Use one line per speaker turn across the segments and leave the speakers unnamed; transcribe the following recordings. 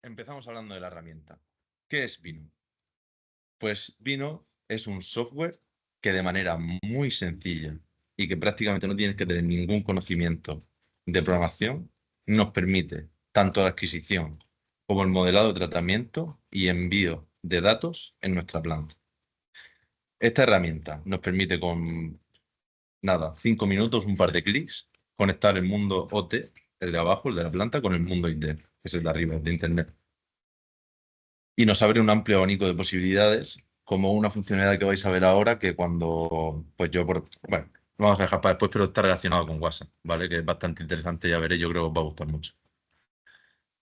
Empezamos hablando de la herramienta. ¿Qué es Vino? Pues Vino es un software que de manera muy sencilla y que prácticamente no tienes que tener ningún conocimiento de programación, nos permite tanto la adquisición como el modelado de tratamiento y envío de datos en nuestra planta. Esta herramienta nos permite con, nada, 5 minutos, un par de clics, conectar el mundo OT, el de abajo, el de la planta, con el mundo IT, que es el de arriba, el de Internet. Y nos abre un amplio abanico de posibilidades, como una funcionalidad que vais a ver ahora, que cuando, pues bueno, lo vamos a dejar para después, pero está relacionado con WhatsApp, ¿vale? Que es bastante interesante, ya veréis, yo creo que os va a gustar mucho.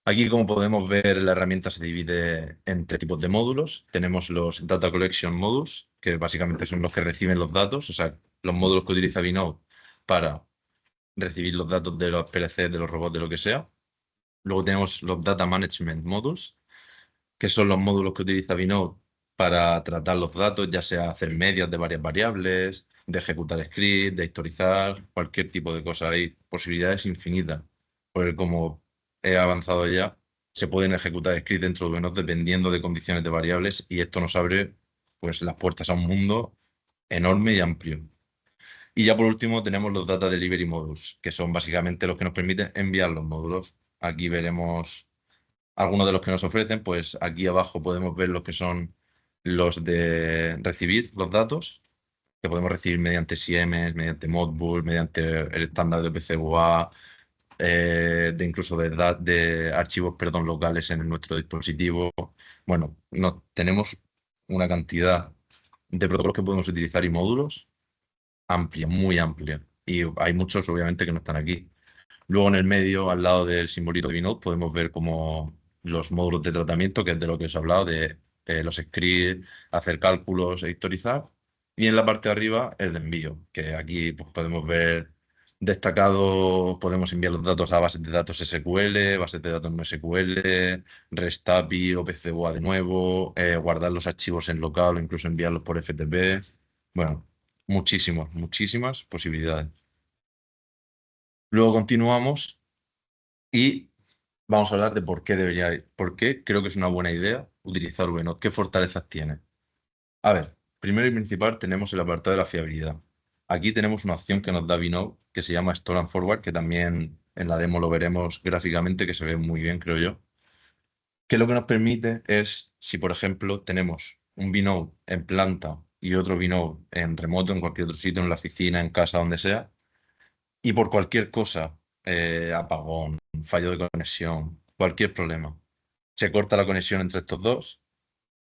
Aquí, como podemos ver, la herramienta se divide en tres tipos de módulos. Tenemos los Data Collection Modules, que básicamente son los que reciben los datos, o sea, los módulos que utiliza Vinode para recibir los datos de los PLC, de los robots, de lo que sea. Luego tenemos los Data Management Modules, que son los módulos que utiliza Vinode para tratar los datos, ya sea hacer medias de varias variables, de ejecutar scripts, de historizar, cualquier tipo de cosa. Hay posibilidades infinitas, porque como he avanzado ya, se pueden ejecutar scripts dentro de Vinode dependiendo de condiciones de variables y esto nos abre pues, las puertas a un mundo enorme y amplio. Y ya por último tenemos los Data Delivery Modules, que son básicamente los que nos permiten enviar los módulos. Aquí veremos algunos de los que nos ofrecen, pues aquí abajo podemos ver los que son los de recibir los datos, que podemos recibir mediante Siemens, mediante Modbus, mediante el estándar de PCUA, de incluso de archivos, perdón, locales en nuestro dispositivo. Bueno, tenemos una cantidad de protocolos que podemos utilizar y módulos amplia, muy amplia. Y hay muchos, obviamente, que no están aquí. Luego en el medio, al lado del simbolito de Vinode, podemos ver como los módulos de tratamiento, que es de lo que os he hablado, de los scripts, hacer cálculos e historizar. Y en la parte de arriba, el de envío, que aquí pues, podemos ver destacado, podemos enviar los datos a bases de datos SQL, bases de datos no SQL, REST API o PCBoA de nuevo, guardar los archivos en local o incluso enviarlos por FTP. Bueno, muchísimas posibilidades. Luego continuamos y vamos a hablar de por qué creo que es una buena idea utilizar VNode, qué fortalezas tiene. A ver, primero y principal tenemos el apartado de la fiabilidad. Aquí tenemos una opción que nos da Vinode que se llama Store and Forward, que también en la demo lo veremos gráficamente, que se ve muy bien, creo yo. Que lo que nos permite es, si por ejemplo tenemos un Vinode en planta y otro Vinode en remoto, en cualquier otro sitio, en la oficina, en casa, donde sea, y por cualquier cosa, apagón, fallo de conexión, cualquier problema, se corta la conexión entre estos dos,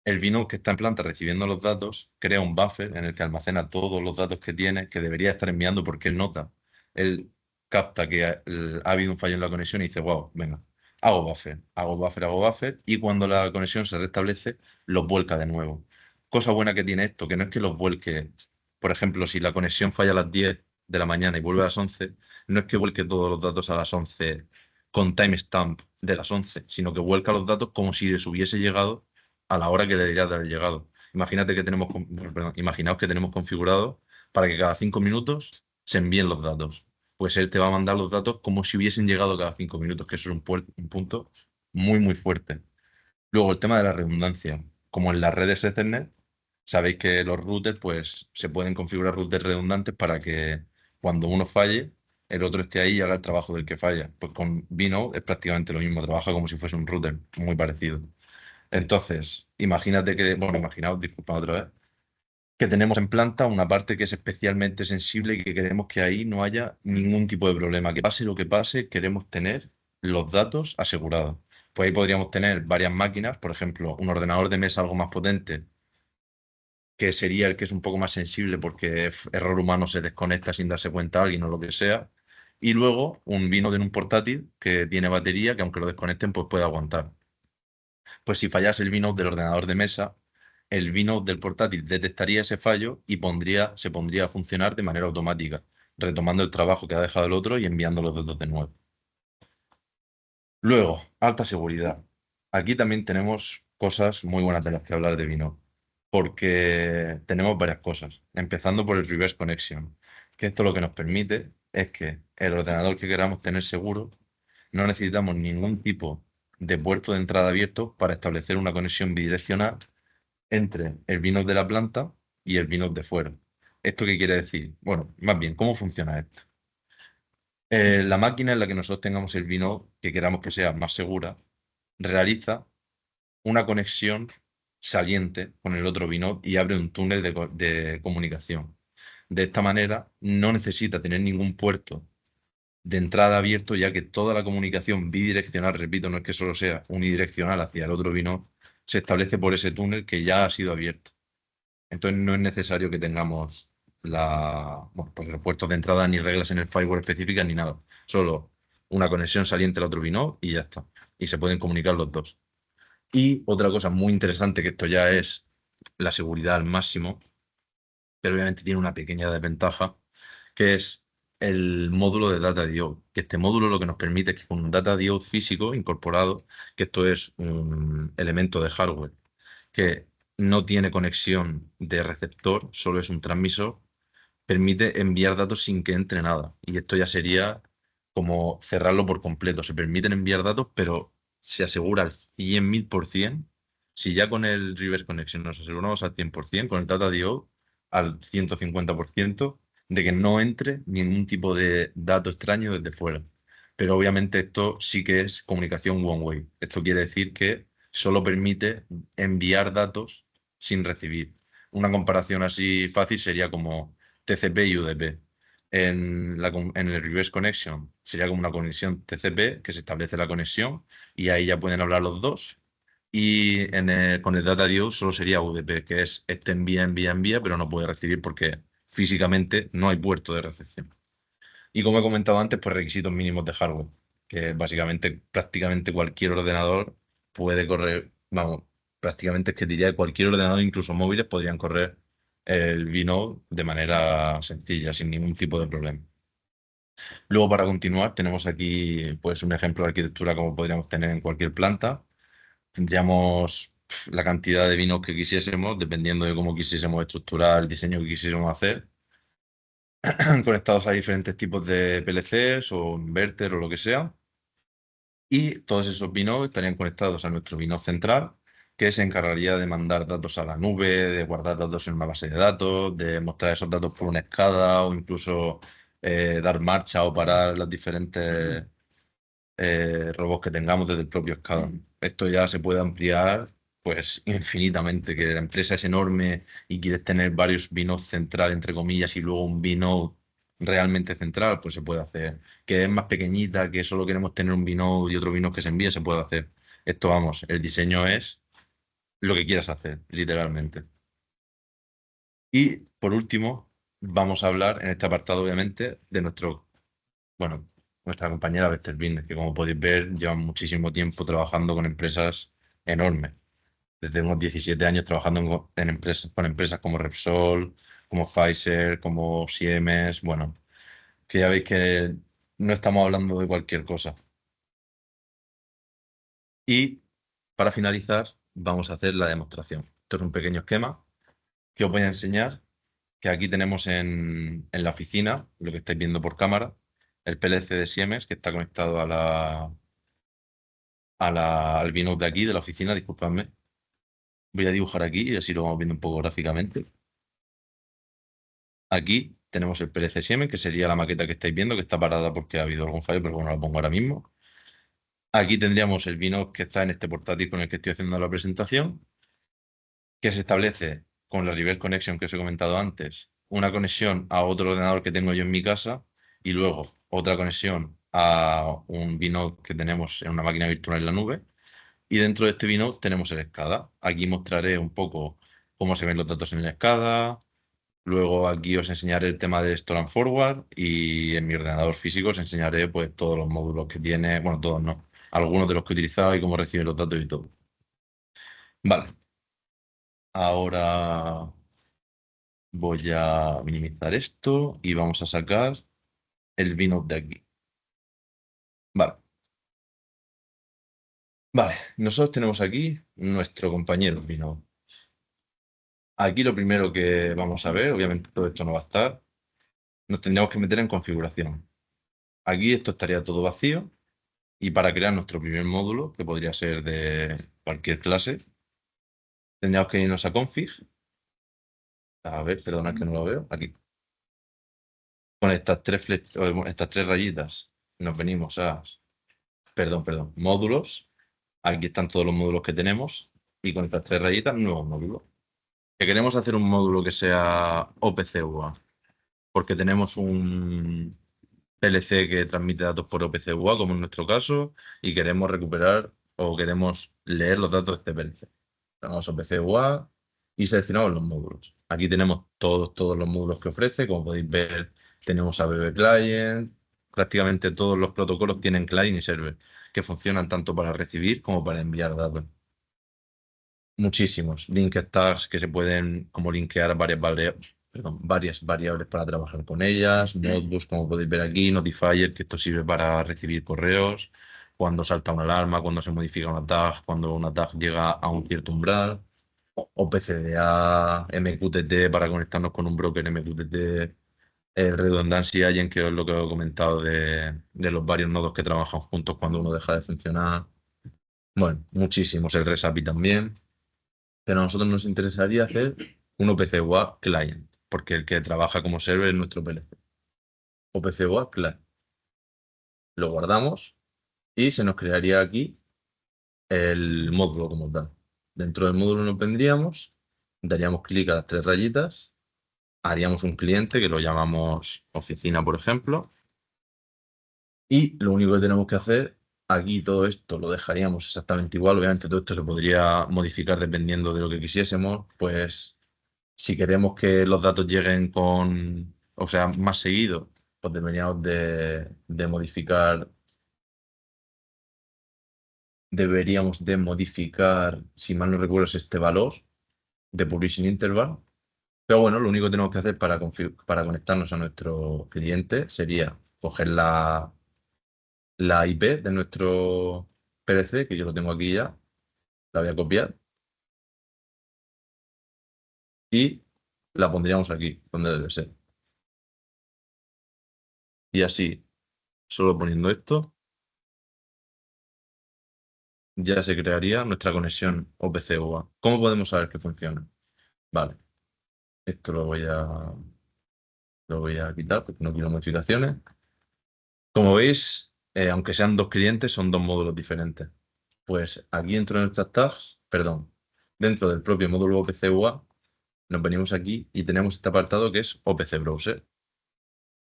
el Vinode que está en planta recibiendo los datos crea un buffer en el que almacena todos los datos que tiene, que debería estar enviando porque él nota, él capta que ha habido un fallo en la conexión y dice, wow, venga, hago buffer, y cuando la conexión se restablece, los vuelca de nuevo. Cosa buena que tiene esto, que no es que los vuelque, por ejemplo, si la conexión falla a las 10 de la mañana y vuelve a las 11, no es que vuelque todos los datos a las 11 con timestamp de las 11, sino que vuelca los datos como si les hubiese llegado a la hora que le debería de haber llegado. Imaginaos que tenemos configurado para que cada 5 minutos se envíen los datos. Pues él te va a mandar los datos como si hubiesen llegado cada 5 minutos, que eso es un punto muy fuerte. Luego, el tema de la redundancia. Como en las redes Ethernet, sabéis que los routers, pues, se pueden configurar routers redundantes para que cuando uno falle, el otro esté ahí y haga el trabajo del que falla. Pues con Vinode es prácticamente lo mismo, trabaja como si fuese un router, muy parecido. Entonces, imagínate que, bueno, imaginaos, disculpa otra vez, que tenemos en planta una parte que es especialmente sensible y que queremos que ahí no haya ningún tipo de problema. Que pase lo que pase, queremos tener los datos asegurados. Pues ahí podríamos tener varias máquinas, por ejemplo, un ordenador de mesa algo más potente, que sería el que es un poco más sensible porque error humano se desconecta sin darse cuenta a alguien o lo que sea. Y luego un Vinode en un portátil que tiene batería que aunque lo desconecten, pues puede aguantar. Pues si fallase el Vinode del ordenador de mesa, el Vinode del portátil detectaría ese fallo y se pondría a funcionar de manera automática, retomando el trabajo que ha dejado el otro y enviando los datos de nuevo. Luego, alta seguridad. Aquí también tenemos cosas muy buenas de las que hablar de Vinode, porque tenemos varias cosas, empezando por el reverse connection, que esto lo que nos permite es que el ordenador que queramos tener seguro no necesitamos ningún tipo de puerto de entrada abierto para establecer una conexión bidireccional entre el vino de la planta y el vino de fuera. ¿Esto qué quiere decir? Bueno, más bien, ¿cómo funciona esto? La máquina en la que nosotros tengamos el vino que queramos que sea más segura realiza una conexión saliente con el otro vino y abre un túnel de comunicación. De esta manera, no necesita tener ningún puerto de entrada abierto, ya que toda la comunicación bidireccional, repito, no es que solo sea unidireccional hacia el otro vino, se establece por ese túnel que ya ha sido abierto. Entonces no es necesario que tengamos pues los puertos de entrada ni reglas en el firewall específicas ni nada. Solo una conexión saliente al otro vino y ya está. Y se pueden comunicar los dos. Y otra cosa muy interesante, que esto ya es la seguridad al máximo, pero obviamente tiene una pequeña desventaja, que es el módulo de Data Diode. Que este módulo lo que nos permite es que con un Data Diode físico incorporado, que esto es un elemento de hardware que no tiene conexión de receptor, solo es un transmisor, permite enviar datos sin que entre nada. Y esto ya sería como cerrarlo por completo. Se permiten enviar datos, pero se asegura al 100.000%. Si ya con el reverse connection nos aseguramos al 100%, con el Data Diode al 150%, de que no entre ningún tipo de dato extraño desde fuera. Pero obviamente esto sí que es comunicación one way. Esto quiere decir que solo permite enviar datos sin recibir. Una comparación así fácil sería como TCP y UDP. En el reverse connection sería como una conexión TCP que se establece la conexión y ahí ya pueden hablar los dos. Y con el Data Diode solo sería UDP, que es este envía, envía, envía, pero no puede recibir porque físicamente no hay puerto de recepción. Y como he comentado antes, pues requisitos mínimos de hardware, que básicamente prácticamente cualquier ordenador puede correr, vamos, prácticamente es que diría que cualquier ordenador, incluso móviles, podrían correr el vNode de manera sencilla, sin ningún tipo de problema. Luego, para continuar, tenemos aquí pues un ejemplo de arquitectura como podríamos tener en cualquier planta. Tendríamos la cantidad de vinos que quisiésemos, dependiendo de cómo quisiésemos estructurar el diseño que quisiésemos hacer, conectados a diferentes tipos de PLCs o inverter o lo que sea. Y todos esos vinodes estarían conectados a nuestro vino central, que se encargaría de mandar datos a la nube, de guardar datos en una base de datos, de mostrar esos datos por una escala o incluso dar marcha o parar los diferentes robots que tengamos desde el propio SCADA. Esto ya se puede ampliar pues infinitamente, que la empresa es enorme y quieres tener varios vinos central, entre comillas, y luego un vino realmente central, pues se puede hacer. Que es más pequeñita, que solo queremos tener un vino y otro vino que se envíe, se puede hacer. Esto, vamos, el diseño es lo que quieras hacer, literalmente. Y por último, vamos a hablar en este apartado, obviamente, de bueno, nuestra compañera Bester Business, que como podéis ver, llevan muchísimo tiempo trabajando con empresas enormes. Desde unos 17 años trabajando con empresas como Repsol, como Pfizer, como Siemens, bueno, que ya veis que no estamos hablando de cualquier cosa. Y para finalizar, vamos a hacer la demostración. Esto es un pequeño esquema que os voy a enseñar, que aquí tenemos en la oficina, lo que estáis viendo por cámara, el PLC de Siemens, que está conectado al Vinode de aquí, de la oficina, disculpadme. Voy a dibujar aquí y así lo vamos viendo un poco gráficamente. Aquí tenemos el PLC Siemens, que sería la maqueta que estáis viendo, que está parada porque ha habido algún fallo, pero bueno, la pongo ahora mismo. Aquí tendríamos el Vinode que está en este portátil con el que estoy haciendo la presentación, que se establece con la reverse connection que os he comentado antes, una conexión a otro ordenador que tengo yo en mi casa y luego otra conexión a un Vinode que tenemos en una máquina virtual en la nube. Y dentro de este Vinode tenemos el SCADA. Aquí mostraré un poco cómo se ven los datos en el SCADA. Luego aquí os enseñaré el tema de Store and Forward y en mi ordenador físico os enseñaré pues todos los módulos que tiene, bueno, todos no, algunos de los que he utilizado y cómo recibe los datos y todo. Vale, ahora voy a minimizar esto y vamos a sacar el Vinode de aquí. Vale, vale, nosotros tenemos aquí nuestro compañero Vinode. Aquí lo primero que vamos a ver, obviamente todo esto no va a estar, nos tendríamos que meter en configuración. Aquí esto estaría todo vacío Y para crear nuestro primer módulo, que podría ser de cualquier clase, tendríamos que irnos a config. A ver, perdona que no lo veo. Aquí. Con estas tres rayitas nos venimos a, perdón, módulos. Aquí están todos los módulos que tenemos. Y con estas tres rayitas, nuevo módulo. Que queremos hacer un módulo que sea OPC-UA. Porque tenemos un PLC que transmite datos por OPC-UA, como en nuestro caso, y queremos recuperar o queremos leer los datos de este PLC. Tenemos OPC-UA y seleccionamos los módulos. Aquí tenemos todos los módulos que ofrece. Como podéis ver, tenemos ABB Client. Prácticamente todos los protocolos tienen client y server, que funcionan tanto para recibir como para enviar datos. Muchísimos. Link tags que se pueden como linkear varias variables para trabajar con ellas. Notebooks, como podéis ver aquí. Notifier, que esto sirve para recibir correos. Cuando salta una alarma, cuando se modifica una tag, cuando una tag llega a un cierto umbral. OPCDA, MQTT para conectarnos con un broker MQTT. Redundancia Agent, que es lo que os he comentado de los varios nodos que trabajan juntos cuando uno deja de funcionar. Bueno, muchísimos. El REST también. Pero a nosotros nos interesaría hacer un OPC-UA client, porque el que trabaja como server es nuestro PLC. OPC-UA client. Lo guardamos y se nos crearía aquí el módulo como tal. Dentro del módulo nos vendríamos, daríamos clic a las tres rayitas, haríamos un cliente que lo llamamos oficina, por ejemplo, y lo único que tenemos que hacer, aquí todo esto lo dejaríamos exactamente igual. Obviamente todo esto se podría modificar dependiendo de lo que quisiésemos. Pues si queremos que los datos lleguen o sea, más seguido, pues deberíamos de modificar, si mal no recuerdo, es este valor de publishing interval. Pero bueno, lo único que tenemos que hacer para conectarnos a nuestro cliente sería coger la IP de nuestro PLC, que yo lo tengo aquí ya, la voy a copiar y la pondríamos aquí, donde debe ser. Y así, solo poniendo esto, ya se crearía nuestra conexión OPC-UA. ¿Cómo podemos saber que funciona? Vale, esto lo voy a quitar porque no quiero modificaciones. Como veis, aunque sean dos clientes, son dos módulos diferentes. Pues aquí dentro de nuestras tags, perdón, dentro del propio módulo OPC-UA, nos venimos aquí y tenemos este apartado que es OPC Browser.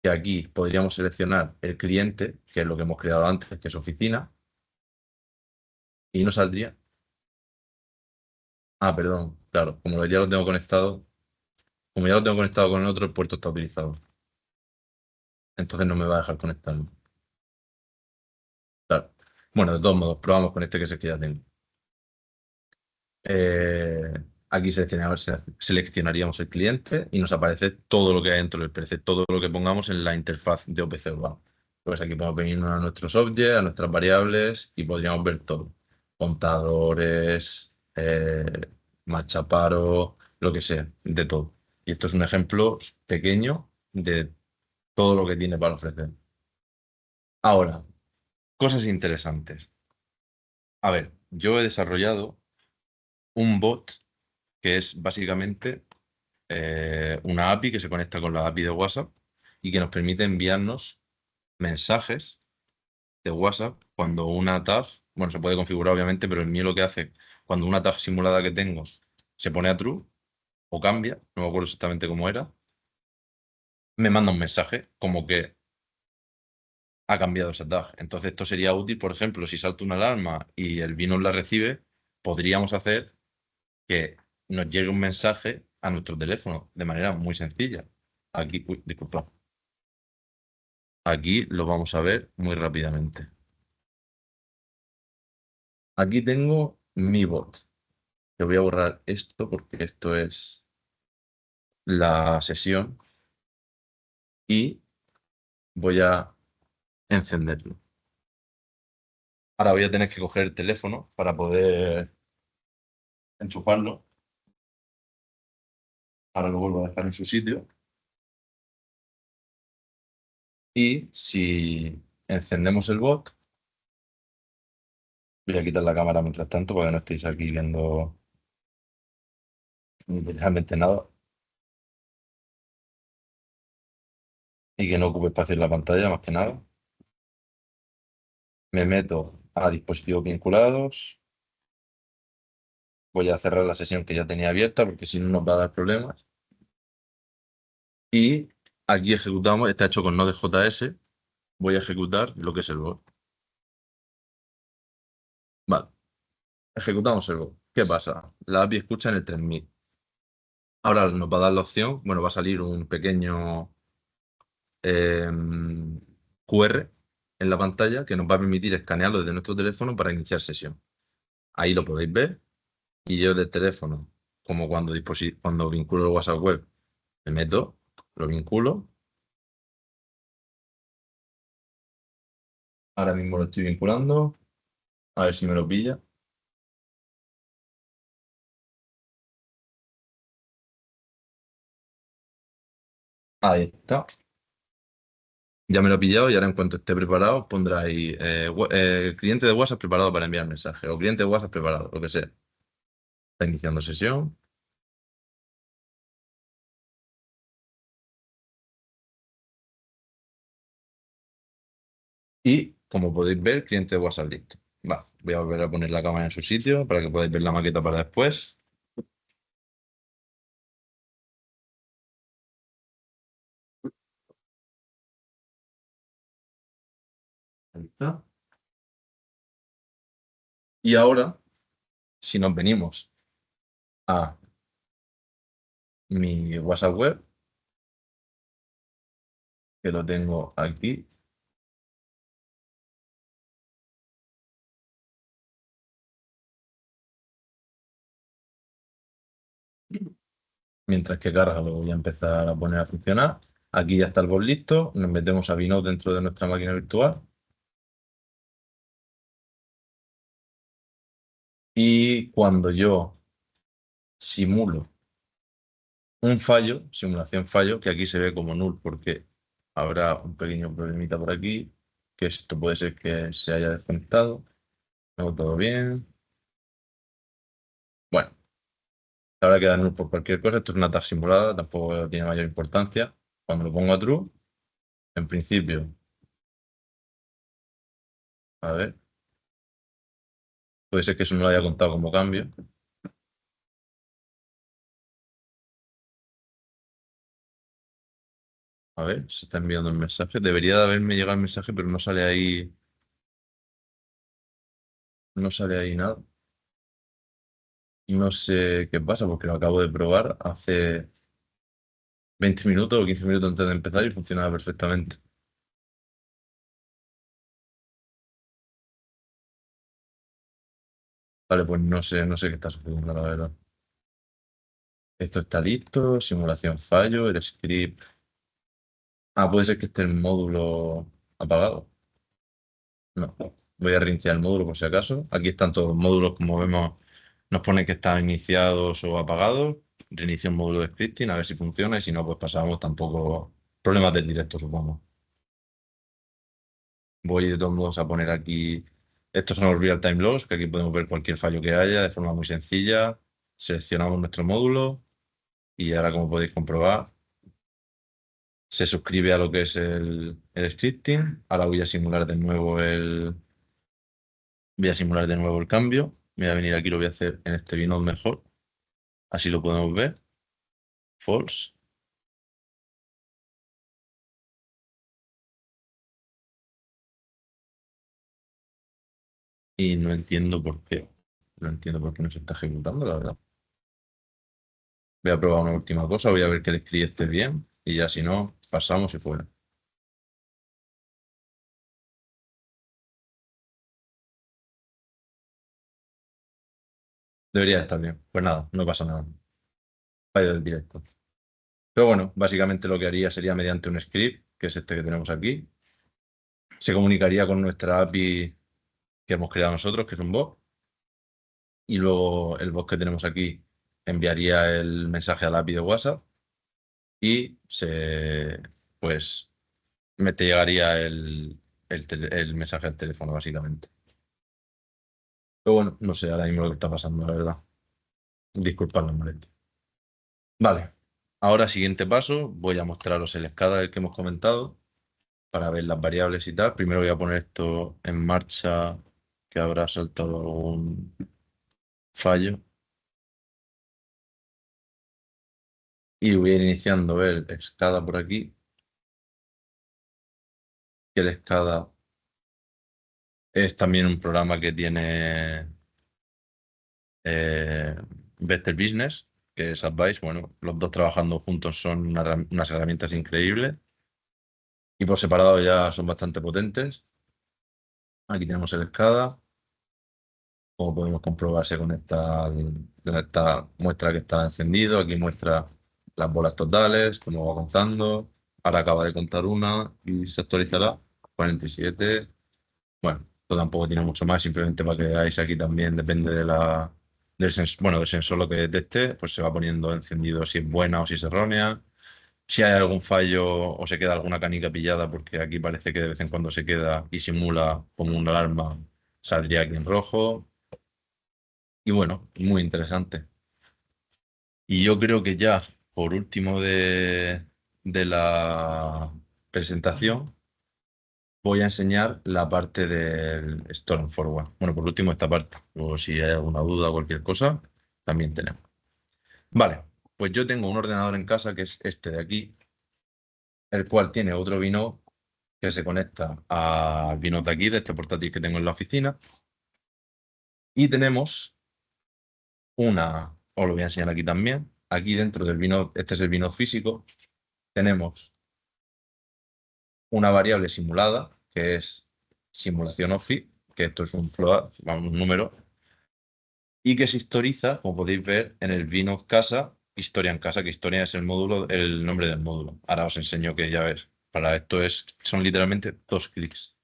Que aquí podríamos seleccionar el cliente, que es lo que hemos creado antes, que es oficina, y nos saldría. Ah, perdón, claro, como ya lo tengo conectado con el otro, el puerto está utilizado. Entonces no me va a dejar conectarlo. Claro. Bueno, de todos modos, probamos con este que es el que ya tengo. Eh, Aquí seleccionaríamos el cliente y nos aparece todo lo que hay dentro del PC, todo lo que pongamos en la interfaz de OPC Urbano. Pues aquí podemos venir a nuestros objects, a nuestras variables y podríamos ver todo. Contadores, marchaparo, lo que sea, de todo. Y esto es un ejemplo pequeño de todo lo que tiene para ofrecer. Ahora, cosas interesantes. A ver, yo he desarrollado un bot que es básicamente una API que se conecta con la API de WhatsApp y que nos permite enviarnos mensajes de WhatsApp cuando una tag, bueno, se puede configurar obviamente, pero el mío lo que hace, cuando una tag simulada que tengo se pone a true o cambia, no me acuerdo exactamente cómo era, me manda un mensaje como que ha cambiado esa tag. Entonces esto sería útil, por ejemplo, si salta una alarma y el Vinos la recibe, podríamos hacer que nos llegue un mensaje a nuestro teléfono de manera muy sencilla. Aquí, uy, disculpa. Aquí lo vamos a ver muy rápidamente. Aquí tengo mi bot. Te voy a borrar esto porque esto es la sesión y voy a encenderlo. Ahora voy a tener que coger el teléfono para poder enchufarlo. Ahora lo vuelvo a dejar en su sitio. Y si encendemos el bot, Voy a quitar la cámara mientras tanto para que no estéis aquí viendo literalmente nada y que no ocupe espacio en la pantalla más que nada. Me meto a dispositivos vinculados. Voy a cerrar la sesión que ya tenía abierta porque si no nos va a dar problemas. Y aquí ejecutamos, está hecho con Node.js. Voy a ejecutar lo que es el bot. Vale, ejecutamos el bot. ¿Qué pasa? La API escucha en el 3000. Ahora nos va a dar la opción, bueno, va a salir un pequeño QR en la pantalla que nos va a permitir escanearlo desde nuestro teléfono para iniciar sesión. Ahí lo podéis ver. Y yo del teléfono, como cuando vinculo el WhatsApp web, me meto, lo vinculo. Ahora mismo lo estoy vinculando. A ver si me lo pilla. Ahí está. Ya me lo he pillado y ahora en cuanto esté preparado pondrá ahí cliente de WhatsApp preparado para enviar mensaje o cliente de WhatsApp preparado, lo que sea. Está iniciando sesión y como podéis ver, cliente de WhatsApp listo. Va, voy a volver a poner la cámara en su sitio para que podáis ver la maqueta para después. Ahí está. Y ahora, si nos venimos a mi WhatsApp web, que lo tengo aquí, mientras que carga lo voy a empezar a poner a funcionar. Aquí ya está el bot listo, nos metemos a Vinode dentro de nuestra máquina virtual y cuando yo simulo un fallo, simulación fallo, que aquí se ve como null porque habrá un pequeño problemita por aquí, que esto puede ser que se haya desconectado. Luego todo bien. Bueno, habrá que dar null por cualquier cosa. Esto es una tag simulada, tampoco tiene mayor importancia. Cuando lo pongo a true, en principio, a ver, puede ser que eso no lo haya contado como cambio. A ver, se está enviando el mensaje. Debería de haberme llegado el mensaje, pero no sale ahí nada. Y no sé qué pasa porque lo acabo de probar hace 20 minutos o 15 minutos antes de empezar y funcionaba perfectamente. Vale, pues no sé qué está sucediendo, la verdad. Esto está listo, simulación fallo, el script. Ah, puede ser que esté el módulo apagado. No, voy a reiniciar el módulo por si acaso. Aquí están todos los módulos, como vemos, nos pone que están iniciados o apagados. Reinicio el módulo de scripting a ver si funciona y si no, pues pasamos tampoco problemas del directo, supongo. Voy de todos modos a poner aquí, estos son los real-time logs, que aquí podemos ver cualquier fallo que haya de forma muy sencilla. Seleccionamos nuestro módulo y ahora, como podéis comprobar, se suscribe a lo que es el scripting. Ahora voy a simular de nuevo el cambio. Me voy a venir aquí, lo voy a hacer en este Vinode mejor. Así lo podemos ver. False. Y no entiendo por qué. No entiendo por qué no se está ejecutando, la verdad. Voy a probar una última cosa. Voy a ver que el script esté bien. Y ya si no, pasamos y fuera. Debería estar bien. Pues nada, no pasa nada. Fallo del directo. Pero bueno, básicamente lo que haría sería mediante un script, que es este que tenemos aquí. Se comunicaría con nuestra API que hemos creado nosotros, que es un bot. Y luego el bot que tenemos aquí enviaría el mensaje al API de WhatsApp y pues, me te llegaría el mensaje al teléfono, básicamente. Pero bueno, no sé ahora mismo lo que está pasando, la verdad. Disculpad la molestia. Vale, ahora siguiente paso, voy a mostraros el escala del que hemos comentado para ver las variables y tal. Primero voy a poner esto en marcha, que habrá saltado algún fallo. Y voy a ir iniciando el SCADA por aquí. Que el SCADA es también un programa que tiene eh, Vector Business, que es Advice. Bueno, los dos trabajando juntos son unas herramientas increíbles. Y por separado ya son bastante potentes. Aquí tenemos el SCADA. Como podemos comprobar, se conecta con esta muestra que está encendido. Aquí muestra las bolas totales, cómo va contando. Ahora acaba de contar una y se actualizará. 47. Bueno, esto tampoco tiene mucho más, simplemente para que veáis aquí también depende del sensor lo que detecte, pues se va poniendo encendido si es buena o si es errónea. Si hay algún fallo o se queda alguna canica pillada, porque aquí parece que de vez en cuando se queda y simula como una alarma, saldría aquí en rojo. Y bueno, muy interesante. Y yo creo que ya, por último de la presentación, voy a enseñar la parte del Storm Forward. Bueno, por último esta parte. Luego si hay alguna duda o cualquier cosa, también tenemos. Vale, pues yo tengo un ordenador en casa que es este de aquí, el cual tiene otro Vino que se conecta al Vino de aquí, de este portátil que tengo en la oficina. Y tenemos os lo voy a enseñar aquí también. Aquí dentro del Vino, este es el Vino físico, tenemos una variable simulada, que es simulación OFI, que esto es un float, un número, y que se historiza, como podéis ver, en el Vinode casa, historia en casa, que historia es el módulo, el nombre del módulo. Ahora os enseño que ya ves. Para esto son literalmente 2 clics.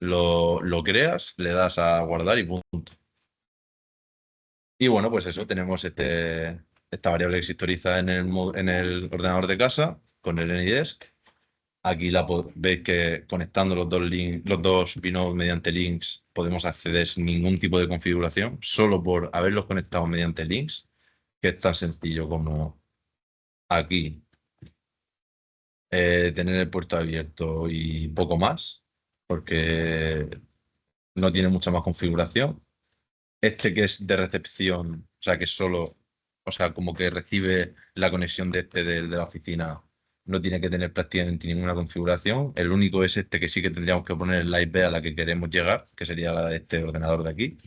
Lo creas, le das a guardar y punto. Y bueno, pues eso, tenemos esta variable que se historiza en el ordenador de casa con el AnyDesk. Aquí veis que conectando los dos Vinode mediante links podemos acceder sin ningún tipo de configuración, solo por haberlos conectado mediante links, que es tan sencillo como aquí tener el puerto abierto y poco más, porque no tiene mucha más configuración. Este que es de recepción, o sea, que solo, o sea, como que recibe la conexión de la oficina, no tiene que tener prácticamente ninguna configuración. El único es este que sí que tendríamos que poner la IP a la que queremos llegar, que sería la de este ordenador de aquí.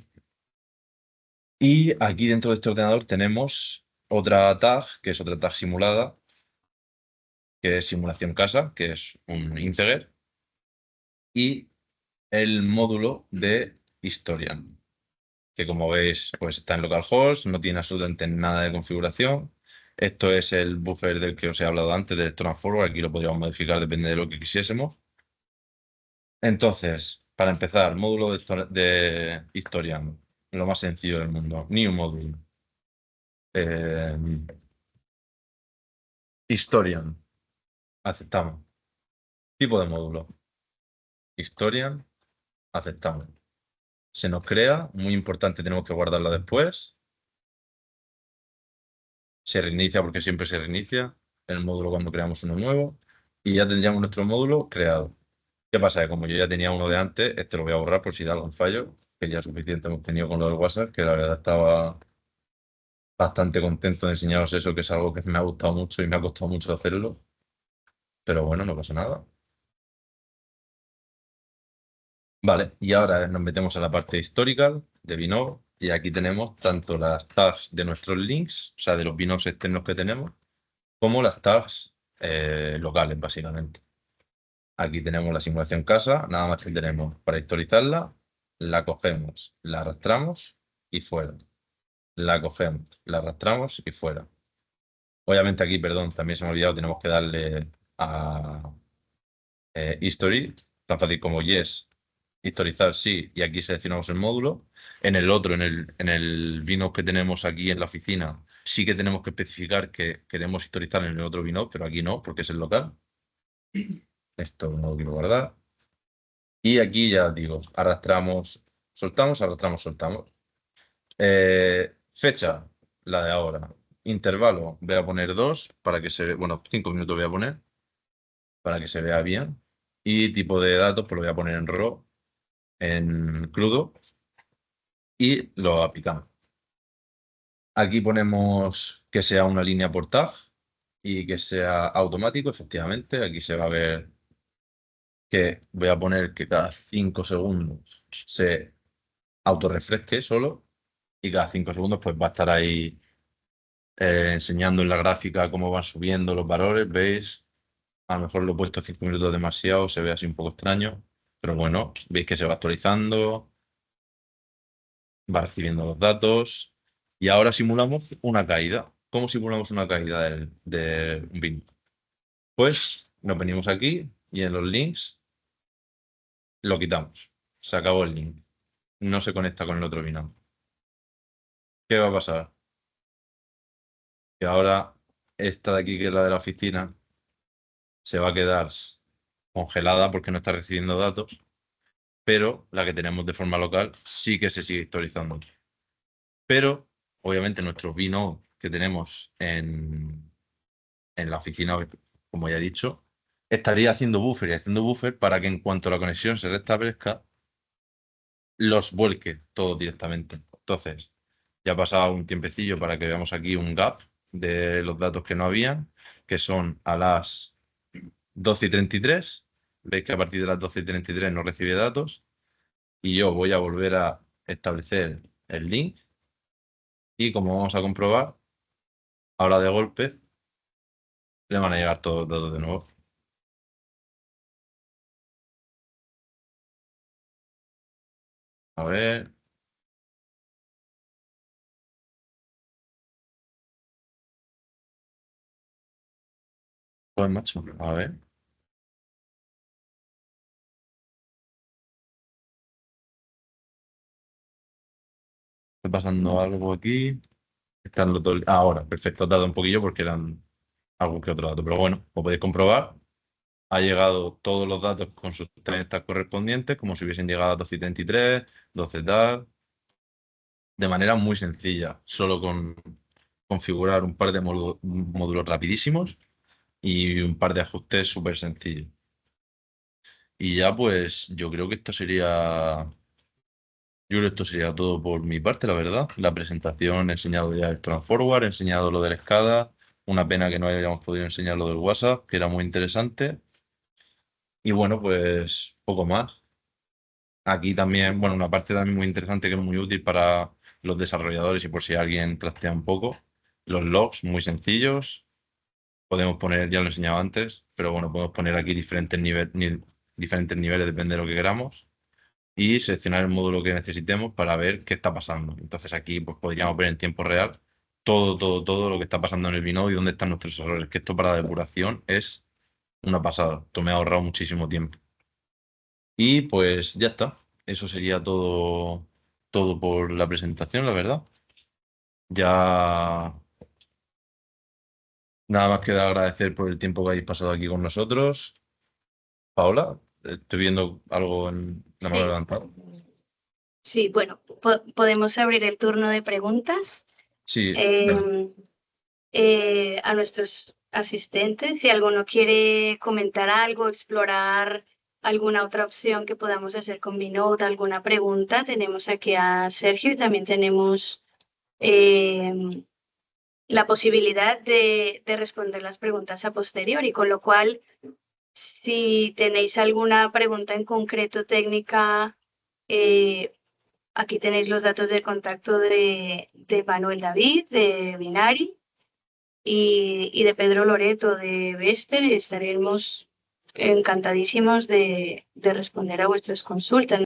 Y aquí dentro de este ordenador tenemos otra tag, que es otra tag simulada, que es simulación casa, que es un integer, y el módulo de Historian, que como veis, pues está en localhost, no tiene absolutamente nada de configuración. Esto es el buffer del que os he hablado antes, del Storm Forward. Aquí lo podríamos modificar, depende de lo que quisiésemos. Entonces, para empezar, módulo de Historian, lo más sencillo del mundo. New module. Eh, Historian. Aceptamos. Tipo de módulo. Historian. Aceptamos. Se nos crea, muy importante, tenemos que guardarla después. Se reinicia porque siempre se reinicia el módulo cuando creamos uno nuevo y ya tendríamos nuestro módulo creado. ¿Qué pasa? Que como yo ya tenía uno de antes, este lo voy a borrar por si da algún fallo, que ya suficiente hemos tenido con lo del WhatsApp, que la verdad estaba bastante contento de enseñaros eso, que es algo que me ha gustado mucho y me ha costado mucho hacerlo, pero bueno, no pasa nada. Vale, y ahora nos metemos a la parte historical de Vinode y aquí tenemos tanto las tags de nuestros links, o sea, de los Vinodes externos que tenemos, como las tags locales, básicamente. Aquí tenemos la simulación casa, nada más que tenemos para historizarla, la cogemos, la arrastramos y fuera. La cogemos, la arrastramos y fuera. Obviamente aquí, perdón, también se me ha olvidado, tenemos que darle a History, tan fácil como Yes, historizar sí, y aquí seleccionamos el módulo. En el otro, en el Vinode que tenemos aquí en la oficina, sí que tenemos que especificar que queremos historizar en el otro Vinode, pero aquí no, porque es el local. Esto no lo quiero guardar. Y aquí ya digo, arrastramos Soltamos, arrastramos, soltamos. Fecha, la de ahora. Intervalo, voy a poner 2 para que se vea, bueno, 5 minutos voy a poner para que se vea bien. Y tipo de datos, pues lo voy a poner en RAW, en crudo, y lo aplicamos. Aquí ponemos que sea una línea por tag y que sea automático, efectivamente. Aquí se va a ver que voy a poner que cada 5 segundos se autorrefresque solo y cada 5 segundos pues va a estar ahí enseñando en la gráfica cómo van subiendo los valores. ¿Veis? A lo mejor lo he puesto 5 minutos demasiado, se ve así un poco extraño, pero bueno, veis que se va actualizando, va recibiendo los datos y ahora simulamos una caída. ¿Cómo simulamos una caída del vino? Pues nos venimos aquí y en los links lo quitamos. Se acabó el link. No se conecta con el otro Binance. ¿Qué va a pasar? Que ahora esta de aquí, que es la de la oficina, se va a quedar congelada porque no está recibiendo datos, pero la que tenemos de forma local sí que se sigue actualizando. Pero, obviamente, nuestros vino que tenemos en la oficina, como ya he dicho, estaría haciendo buffer y haciendo buffer para que en cuanto la conexión se restablezca, los vuelque todos directamente. Entonces, ya ha pasado un tiempecillo para que veamos aquí un gap de los datos que no habían, que son a las 12:33. Veis que a partir de las 12:33 no recibe datos. Y yo voy a volver a establecer el link. Y como vamos a comprobar, ahora de golpe le van a llegar todos los datos de nuevo. A ver. Pues macho, a ver. Está pasando algo aquí. Están los dos. Ahora, perfecto. He dado un poquillo porque eran algún que otro dato. Pero bueno, como podéis comprobar, ha llegado todos los datos con sus testas correspondientes, como si hubiesen llegado a 12:33, 12 tal, de manera muy sencilla, solo con configurar un par de módulos rapidísimos y un par de ajustes súper sencillos. Y ya pues yo creo que esto sería todo por mi parte, la verdad. La presentación, he enseñado ya el Tron Forward, he enseñado lo del SCADA, una pena que no hayamos podido enseñar lo del WhatsApp, que era muy interesante. Y bueno, pues poco más. Aquí también, bueno, una parte también muy interesante que es muy útil para los desarrolladores y por si alguien trastea un poco, los logs muy sencillos. Podemos poner, ya lo he enseñado antes, pero bueno, podemos poner aquí diferentes niveles, depende de lo que queramos, y seleccionar el módulo que necesitemos para ver qué está pasando. Entonces aquí pues podríamos ver en tiempo real todo lo que está pasando en el Binode y dónde están nuestros errores, que esto para depuración es una pasada. Esto me ha ahorrado muchísimo tiempo. Y pues ya está. Eso sería todo por la presentación, la verdad. Ya nada más queda agradecer por el tiempo que habéis pasado aquí con nosotros. Paola, estoy viendo algo en la mano
Sí.
levantada.
Sí, bueno, podemos abrir el turno de preguntas
Sí, venga.
a nuestros asistentes. Si alguno quiere comentar algo, explorar alguna otra opción que podamos hacer con Binode, alguna pregunta, tenemos aquí a Sergio y también tenemos la posibilidad de responder las preguntas a posteriori, con lo cual, si tenéis alguna pregunta en concreto técnica, aquí tenéis los datos de contacto de Manuel David, de Binari, y de Pedro Loreto, de Bester. Estaremos encantadísimos de responder a vuestras consultas.